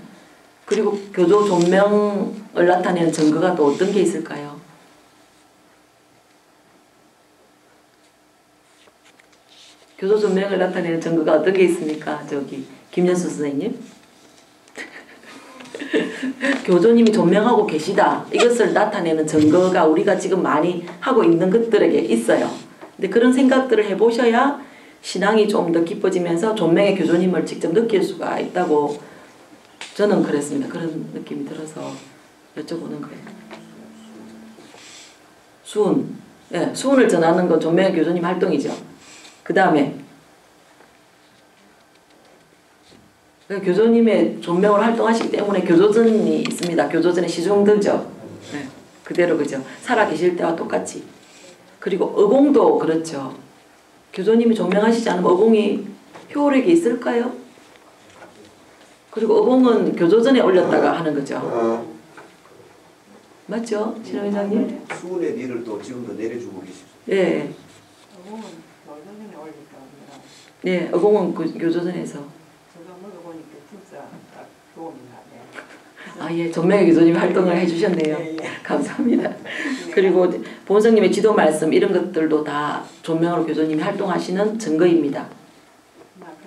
그리고 교조 존명을 나타내는 증거가 또 어떤 게 있을까요? 교조 존명을 나타내는 증거가 어떤 게 있습니까? 저기 김연수 선생님. 교조님이 존명하고 계시다. 이것을 나타내는 증거가 우리가 지금 많이 하고 있는 것들에게 있어요. 근데 그런 생각들을 해보셔야 신앙이 좀 더 깊어지면서 존명의 교조님을 직접 느낄 수가 있다고 저는 그랬습니다. 그런 느낌이 들어서 여쭤보는 거예요. 수운. 네, 수운을 전하는 건 존명의 교조님 활동이죠. 그 다음에 교조님의 존명을 활동하시기 때문에 교조전이 있습니다. 교조전에 시중들죠. 네, 그대로 그죠. 살아계실 때와 똑같이. 그리고 의공도 그렇죠. 교조님이 존명하시지 않으면 의공이 효력이 있을까요? 그리고 의공은 교조전에 올렸다가 하는 거죠. 맞죠? 신호 회장님? 수운의 리를 또 지금도 내려주고 계십니다. 예. 의공은 교조전에 올릴까 합니다. 네, 의공은 교조전에서. 제가 먹어보니까 진짜 딱 도움이 나네요. 아, 예, 존명의 교조님이 활동을 해주셨네요. 예, 예. 감사합니다. 그리고 본성님의 지도 말씀 이런 것들도 다 존명으로 교조님이 활동하시는 증거입니다.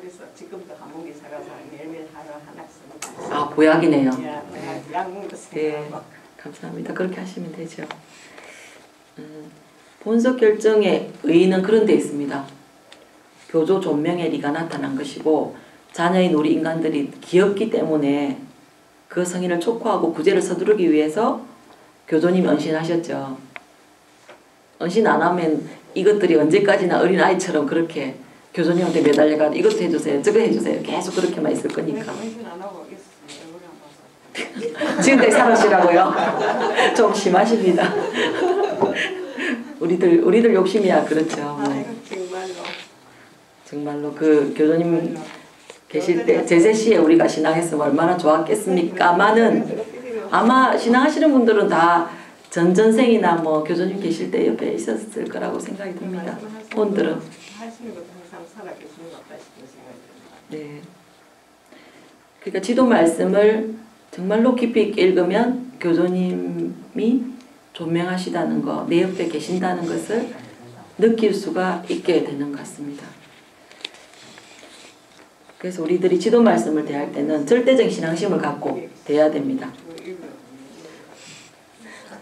그래서 지금도 한국에 살아서 매일매일 하나 씁니다. 아, 보약이네요. 양도 네, 감사합니다. 그렇게 하시면 되죠. 본석 결정의 의의는 그런 데 있습니다. 교조 존명의 리가 나타난 것이고 자녀인 우리 인간들이 귀엽기 때문에 그 성인을 촉구하고 구제를 서두르기 위해서 교조님이 언신하셨죠. 언신 안 하면 이것들이 언제까지나 어린아이처럼 그렇게 교조님한테 매달려가지고 이것도 해주세요 저거 해주세요 계속 그렇게만 있을 거니까. 언신 안 하고 있었어요. 얼굴 안 봐서. 지금까지 살아시라고요? 좀 심하십니다. 우리들 욕심이야 그렇죠. 정말로 그 교조님 계실 때 제세시에 우리가 신앙했으면 얼마나 좋았겠습니까마는 아마 신앙하시는 분들은 다 전전생이나 뭐 교수님 계실 때 옆에 있었을 거라고 생각이 듭니다. 본들은. 하시는 것도 항상 살아계시는 것 같다 싶은 생각이 듭니다. 네. 그러니까 지도 말씀을 정말로 깊이 있게 읽으면 교수님이 존명하시다는 거, 내 옆에 계신다는 것을 느낄 수가 있게 되는 것 같습니다. 그래서 우리들이 지도 말씀을 대할 때는 절대적 신앙심을 갖고 대해야 됩니다.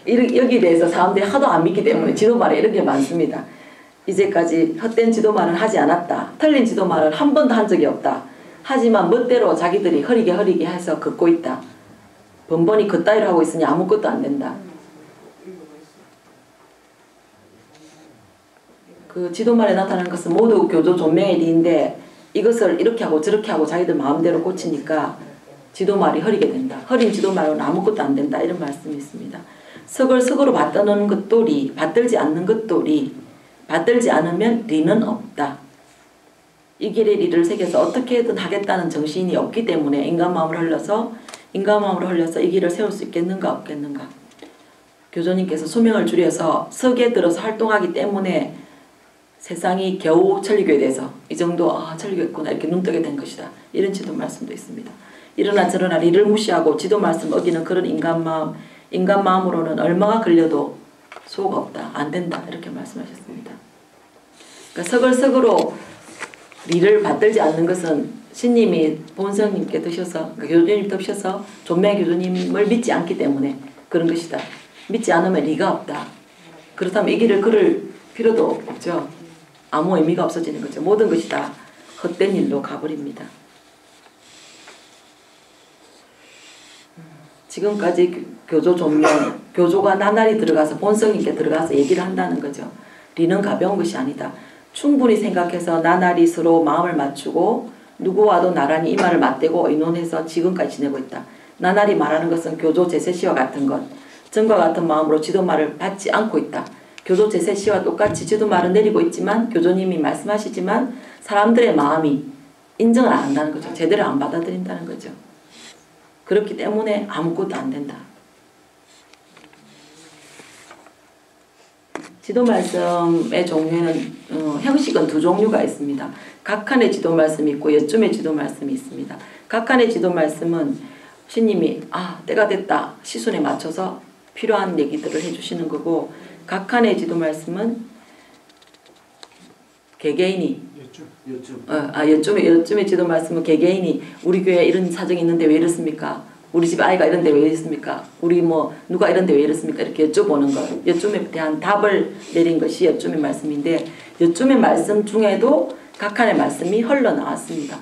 여기에 대해서 사람들이 하도 안 믿기 때문에 지도말에 이런 게 많습니다. 이제까지 헛된 지도말은 하지 않았다. 틀린 지도말은 한 번도 한 적이 없다. 하지만 멋대로 자기들이 흐리게 해서 걷고 있다. 번번이 그따위로 하고 있으니 아무것도 안 된다. 그 지도말에 나타나는 것은 모두 교조 존명의 리인데 이것을 이렇게 하고 저렇게 하고 자기들 마음대로 고치니까 지도말이 흐리게 된다. 흐린 지도말은 아무것도 안 된다. 이런 말씀이 있습니다. 석을 석으로 받드는 것도 리, 받들지 않는 것도 리, 받들지 않으면 리는 없다. 이 길에 리를 새겨서 어떻게든 하겠다는 정신이 없기 때문에 인간 마음을 흘려서 이 길을 세울 수 있겠는가 없겠는가. 교조님께서 수명을 줄여서 석에 들어서 활동하기 때문에 세상이 겨우 천리교에 대해서 이 정도 천리교였구나 이렇게 눈뜨게 된 것이다. 이런 지도 말씀도 있습니다. 이러나 저러나 리를 무시하고 지도 말씀 어기는 그런 인간 마음으로는 얼마가 걸려도 소가 없다. 안 된다. 이렇게 말씀하셨습니다. 그러니까 석을 석으로 리를 받들지 않는 것은 신님이 본성님께 드셔서 그러니까 교주님 드셔서 존명의 교주님을 믿지 않기 때문에 그런 것이다. 믿지 않으면 리가 없다. 그렇다면 이 길을 걸을 필요도 없죠. 아무 의미가 없어지는 거죠. 모든 것이 다 헛된 일로 가버립니다. 지금까지 교조 존명, 교조가 나날이 들어가서 본성님께 들어가서 얘기를 한다는 거죠. 리는 가벼운 것이 아니다. 충분히 생각해서 나날이 서로 마음을 맞추고 누구와도 나란히 이마를 맞대고 의논해서 지금까지 지내고 있다. 나날이 말하는 것은 교조 제세시와 같은 것, 전과 같은 마음으로 지도말을 받지 않고 있다. 교조 제세시와 똑같이 지도말은 내리고 있지만 교조님이 말씀하시지만 사람들의 마음이 인정을 안 한다는 거죠. 제대로 안 받아들인다는 거죠. 그렇기 때문에 아무것도 안 된다. 지도 말씀의 종류는 형식은 두 종류가 있습니다. 각한의 지도 말씀이 있고 여쯤의 지도 말씀이 있습니다. 각한의 지도 말씀은 신님이 때가 됐다 시순에 맞춰서 필요한 얘기들을 해주시는 거고 각한의 지도 말씀은 개개인이 여쯤의 지도 말씀은 개개인이 우리 교회에 이런 사정이 있는데 왜 이렇습니까? 우리 집 아이가 이런데 왜 이렇습니까? 우리 누가 이런데 왜 이렇습니까? 이렇게 여쭤보는 것. 여쯤에 대한 답을 내린 것이 여쯤의 말씀인데 여쯤의 말씀 중에도 각한의 말씀이 흘러나왔습니다.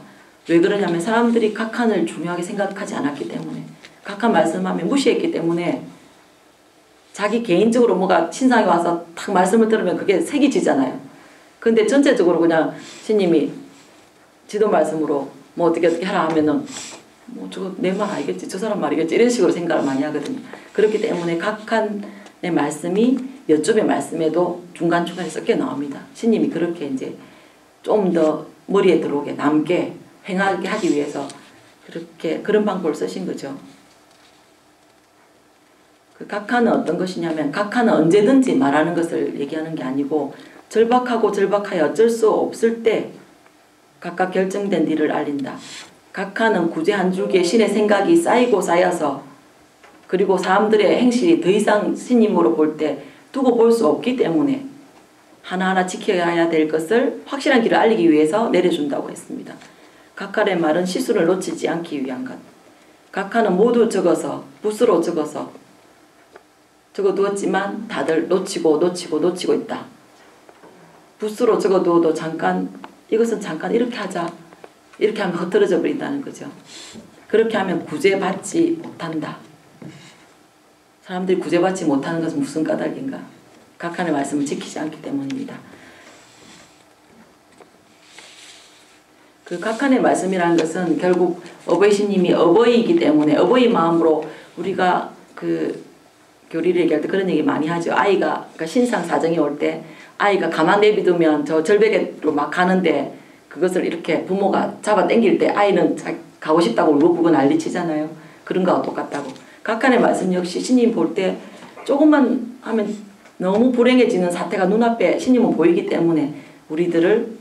왜 그러냐면 사람들이 각한을 중요하게 생각하지 않았기 때문에 각한 말씀하면 무시했기 때문에 자기 개인적으로 뭐가 신상이 와서 딱 말씀을 들으면 그게 색이 지잖아요. 근데 전체적으로 그냥 신님이 지도 말씀으로 어떻게 하라 하면은 저거 내 말 알겠지, 저 사람 말이겠지 이런 식으로 생각을 많이 하거든요. 그렇기 때문에 각한의 말씀이 여쪽의 말씀에도 중간중간에 섞여 나옵니다. 신님이 그렇게 이제 좀 더 머리에 들어오게 남게 행하게 하기 위해서 그런 방법을 쓰신 거죠. 그 각한은 어떤 것이냐면 각한은 언제든지 말하는 것을 얘기하는 게 아니고 절박하여 어쩔 수 없을 때 각각 결정된 일을 알린다. 각하는 구제 한 줄기에 신의 생각이 쌓이고 쌓여서 그리고 사람들의 행실이 더 이상 신임으로 볼 때 두고 볼 수 없기 때문에 하나하나 지켜야 될 것을 확실한 길을 알리기 위해서 내려준다고 했습니다. 각하의 말은 시수를 놓치지 않기 위한 것. 각하는 모두 적어서 붓으로 적어두었지만 다들 놓치고 있다. 붓으로 적어두어도 이것은 잠깐 이렇게 하자. 이렇게 하면 흐트러져 버린다는 거죠. 그렇게 하면 구제받지 못한다. 사람들이 구제받지 못하는 것은 무슨 까닭인가? 각한의 말씀을 지키지 않기 때문입니다. 그 각한의 말씀이라는 것은 결국 어버이 신님이 어버이이기 때문에 어버이 마음으로 우리가 그 교리를 얘기할 때 그런 얘기 많이 하죠. 그러니까 신상 사정이 올 때 아이가 가만 내비두면 저 절벽으로 막 가는데 그것을 이렇게 부모가 잡아 당길 때 아이는 가고 싶다고 울고불고 난리치잖아요. 그런 거와 똑같다고. 각한의 말씀 역시 신님 볼 때 조금만 하면 너무 불행해지는 사태가 눈앞에 신님은 보이기 때문에 우리들을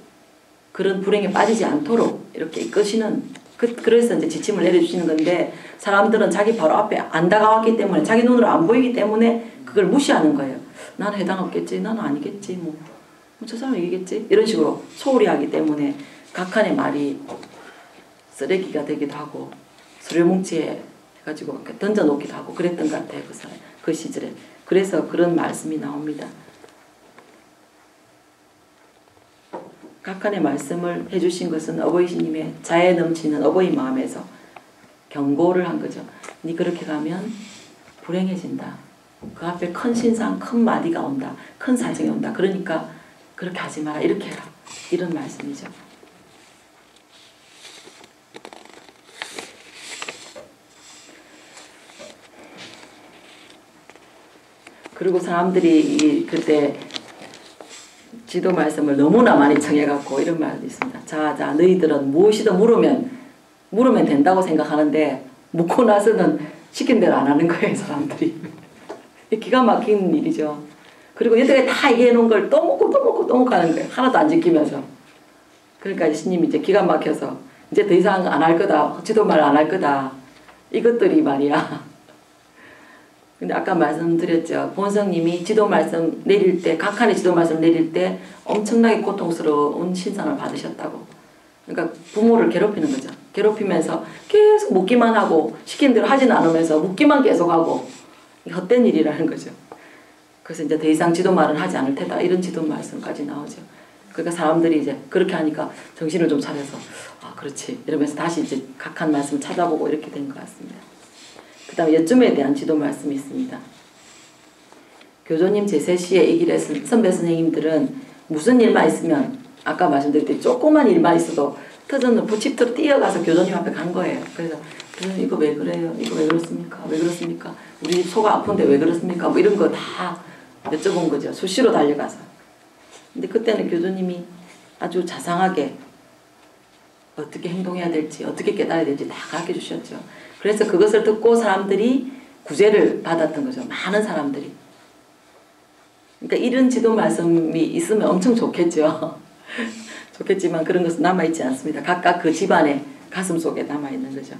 그런 불행에 빠지지 않도록 이렇게 이끄시는 그래서 이제 지침을 내려주시는 건데 사람들은 자기 바로 앞에 안 다가왔기 때문에 자기 눈으로 안 보이기 때문에 그걸 무시하는 거예요. 나는 해당 없겠지. 나는 아니겠지. 뭐 저 사람은 이기겠지. 이런 식으로 소홀히 하기 때문에 각한의 말이 쓰레기가 되기도 하고 수레뭉치에 해가지고 던져놓기도 하고 그랬던 것 같아요. 그 시절에. 그래서 그런 말씀이 나옵니다. 각한의 말씀을 해주신 것은 어버이 신님의 자애 넘치는 어버이 마음에서 경고를 한 거죠. 니 그렇게 가면 불행해진다. 그 앞에 큰 신상, 큰 마디가 온다. 큰 사정이 온다. 그러니까 그렇게 하지 마라. 이렇게 해라. 이런 말씀이죠. 그리고 사람들이 그때 지도 말씀을 너무나 많이 청해갖고 이런 말도 있습니다. 자, 너희들은 무엇이든 물으면 된다고 생각하는데 묻고 나서는 시킨 대로 안 하는 거예요, 사람들이. 기가 막힌 일이죠. 그리고 여태까지 다 얘기해놓은 걸 또 묻고 하는 거예요. 하나도 안 지키면서. 그러니까 신님이 이제 기가 막혀서 이제 더 이상 안 할 거다. 지도말 안 할 거다. 이것들이 말이야. 근데 아까 말씀드렸죠. 본성님이 지도 말씀 내릴 때, 각한의 지도 말씀 내릴 때 엄청나게 고통스러운 신상을 받으셨다고. 그러니까 부모를 괴롭히는 거죠. 괴롭히면서 계속 묻기만 하고 시킨 대로 하진 않으면서 묻기만 계속하고 헛된 일이라는 거죠. 그래서 이제 더 이상 지도 말은 하지 않을 테다. 이런 지도 말씀까지 나오죠. 그러니까 사람들이 이제 그렇게 하니까 정신을 좀 차려서 아 그렇지 이러면서 다시 이제 각한 말씀 찾아보고 이렇게 된 것 같습니다. 그 다음에 여쯤에 대한 지도 말씀이 있습니다. 교조님 제세시에 이 길에 선배 선생님들은 무슨 일만 있으면 아까 말씀드렸듯이 조그만 일만 있어도 터전을 부치트로 뛰어가서 교조님 앞에 간 거예요. 그래서 교조님 이거 왜 그래요? 이거 왜 그렇습니까? 왜 그렇습니까? 우리 소가 아픈데 왜 그렇습니까? 뭐 이런 거 다 여쭤본 거죠. 수시로 달려가서. 근데 그때는 교조님이 아주 자상하게 어떻게 행동해야 될지 어떻게 깨달아야 될지 다 가르쳐 주셨죠. 그래서 그것을 듣고 사람들이 구제를 받았던 거죠. 많은 사람들이. 그러니까 이런 지도 말씀이 있으면 엄청 좋겠죠. 좋겠지만 그런 것은 남아있지 않습니다. 각각 그 집안의 가슴 속에 남아있는 거죠.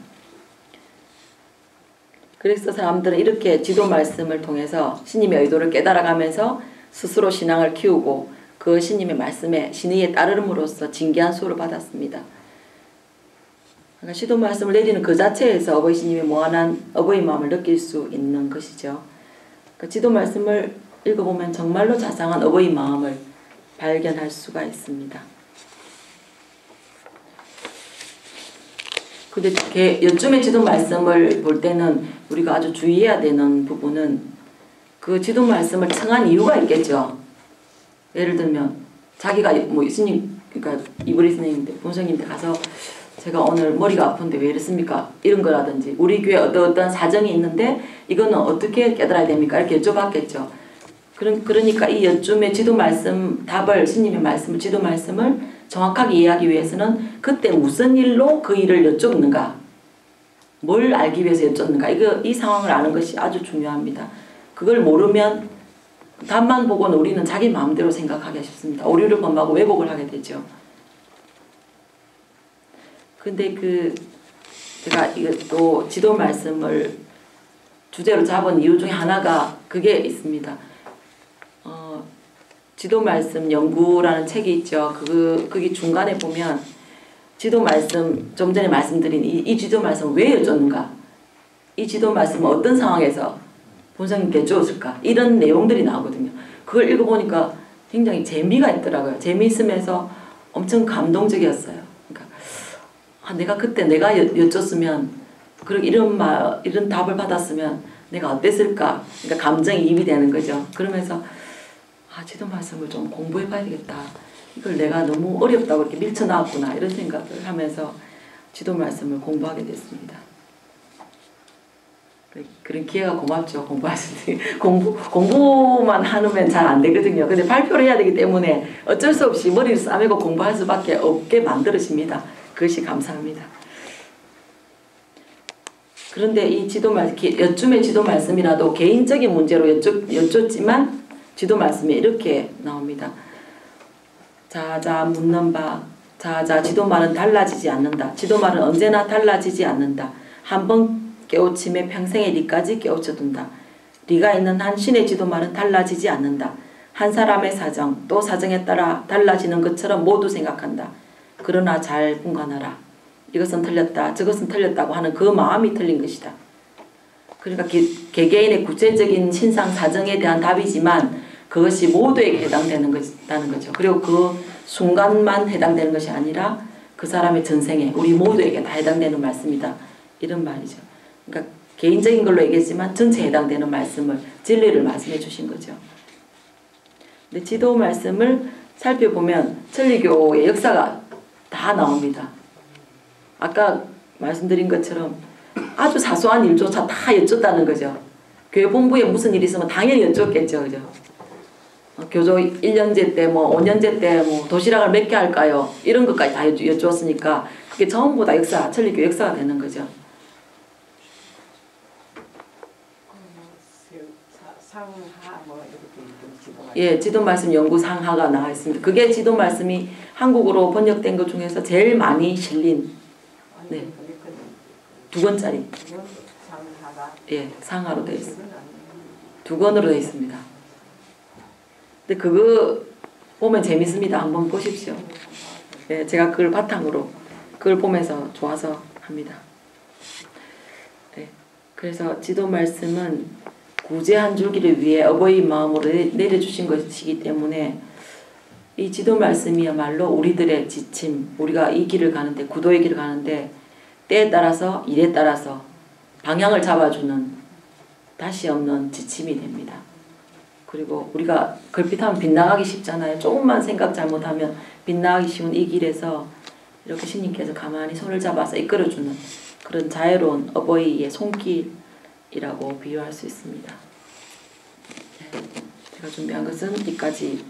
그래서 사람들은 이렇게 지도 말씀을 통해서 신님의 의도를 깨달아가면서 스스로 신앙을 키우고 그 신님의 말씀에 신의에 따름으로써 징계한 수를 받았습니다. 그러니까 지도 말씀을 내리는 그 자체에서 어버이 신님의 무한한 어버이 마음을 느낄 수 있는 것이죠. 그러니까 지도 말씀을 읽어보면 정말로 자상한 어버이 마음을 발견할 수가 있습니다. 근데 요즘의 지도 말씀을 볼 때는 우리가 아주 주의해야 되는 부분은 그 지도 말씀을 청한 이유가 있겠죠. 예를 들면 자기가 뭐 스님 그러니까 이브리 스님인데 본성님한테 가서 제가 오늘 머리가 아픈데 왜 이랬습니까? 이런 거라든지 우리 교회 어떤 사정이 있는데 이거는 어떻게 깨달아야 됩니까? 이렇게 여쭤봤겠죠. 그러니까 이 여쯤의 지도 말씀 답을 스님의 말씀을 지도 말씀을 정확하게 이해하기 위해서는 그때 무슨 일로 그 일을 여쭙는가 뭘 알기 위해서 여쭙는가 이 상황을 아는 것이 아주 중요합니다. 그걸 모르면 답만 보고는 우리는 자기 마음대로 생각하기 쉽습니다. 오류를 범하고 왜곡을 하게 되죠. 근데 제가 또 지도 말씀을 주제로 잡은 이유 중에 하나가 그게 있습니다. 지도 말씀 연구라는 책이 있죠. 거기 중간에 보면 지도 말씀 좀 전에 말씀드린 이 지도 말씀 왜 여쭙는가? 이 지도 말씀은 어떤 상황에서 본성님께 주었을까? 이런 내용들이 나오거든요. 그걸 읽어보니까 굉장히 재미가 있더라고요. 재미있으면서 엄청 감동적이었어요. 그러니까 내가 그때 내가 여쭙으면 그리고 이런 답을 받았으면 내가 어땠을까? 그러니까 감정이입이 되는 거죠. 그러면서 지도 말씀을 좀 공부해 봐야 되겠다. 이걸 내가 너무 어렵다고 이렇게 밀쳐나왔구나 이런 생각을 하면서 지도 말씀을 공부하게 됐습니다. 그런 기회가 고맙죠. 공부하실 때. 공부만 하면 잘 안 되거든요. 근데 발표를 해야 되기 때문에 어쩔 수 없이 머리를 싸매고 공부할 수밖에 없게 만들어집니다. 그것이 감사합니다. 그런데 이 지도 말씀, 여쭌의 지도 말씀이라도 개인적인 문제로 여쭙지만 지도 말씀에 이렇게 나옵니다. 자자 묻는 바, 자자 지도 말은 달라지지 않는다. 지도 말은 언제나 달라지지 않는다. 한번 깨우침에 평생에 리까지 깨우쳐둔다. 리가 있는 한 신의 지도 말은 달라지지 않는다. 한 사람의 사정, 또 사정에 따라 달라지는 것처럼 모두 생각한다. 그러나 잘 분간하라. 이것은 틀렸다, 저것은 틀렸다고 하는 그 마음이 틀린 것이다. 그러니까 개개인의 구체적인 신상 사정에 대한 답이지만 그것이 모두에게 해당되는 것이라는 거죠. 그리고 그 순간만 해당되는 것이 아니라 그 사람의 전생에 우리 모두에게 다 해당되는 말씀이다. 이런 말이죠. 그러니까 개인적인 걸로 얘기했지만 전체에 해당되는 말씀을, 진리를 말씀해 주신 거죠. 근데 지도 말씀을 살펴보면 천리교의 역사가 다 나옵니다. 아까 말씀드린 것처럼 아주 사소한 일조차 다 여쭙다는 거죠. 교회 본부에 무슨 일이 있으면 당연히 여쭙겠죠. 그죠? 교조 1년제 때 뭐 5년제 때 뭐 도시락을 몇 개 할까요? 이런 것까지 다 여쭈었으니까 그게 전부 다 역사, 천리교 역사가 되는 거죠. 상하 뭐 이렇게 예, 지도 말씀 연구 상하가 나와 있습니다. 그게 지도 말씀이 한국어로 번역된 것 중에서 제일 많이 실린 네. 2권짜리. 예, 상하로 되어 있습니다. 2권으로 되어 있습니다. 근데 그거 보면 재밌습니다. 한번 보십시오. 예, 제가 그걸 바탕으로 그걸 보면서 좋아서 합니다. 예, 그래서 지도 말씀은 구제 한 줄기를 위해 어버이 마음으로 내려주신 것이기 때문에 이 지도 말씀이야말로 우리들의 지침, 우리가 이 길을 가는데, 구도의 길을 가는데 때에 따라서, 일에 따라서 방향을 잡아주는 다시 없는 지침이 됩니다. 그리고 우리가 걸핏하면 빗나가기 쉽잖아요. 조금만 생각 잘못하면 빗나가기 쉬운 이 길에서 이렇게 신님께서 가만히 손을 잡아서 이끌어주는 그런 자애로운 어버이의 손길이라고 비유할 수 있습니다. 제가 준비한 것은 여기까지.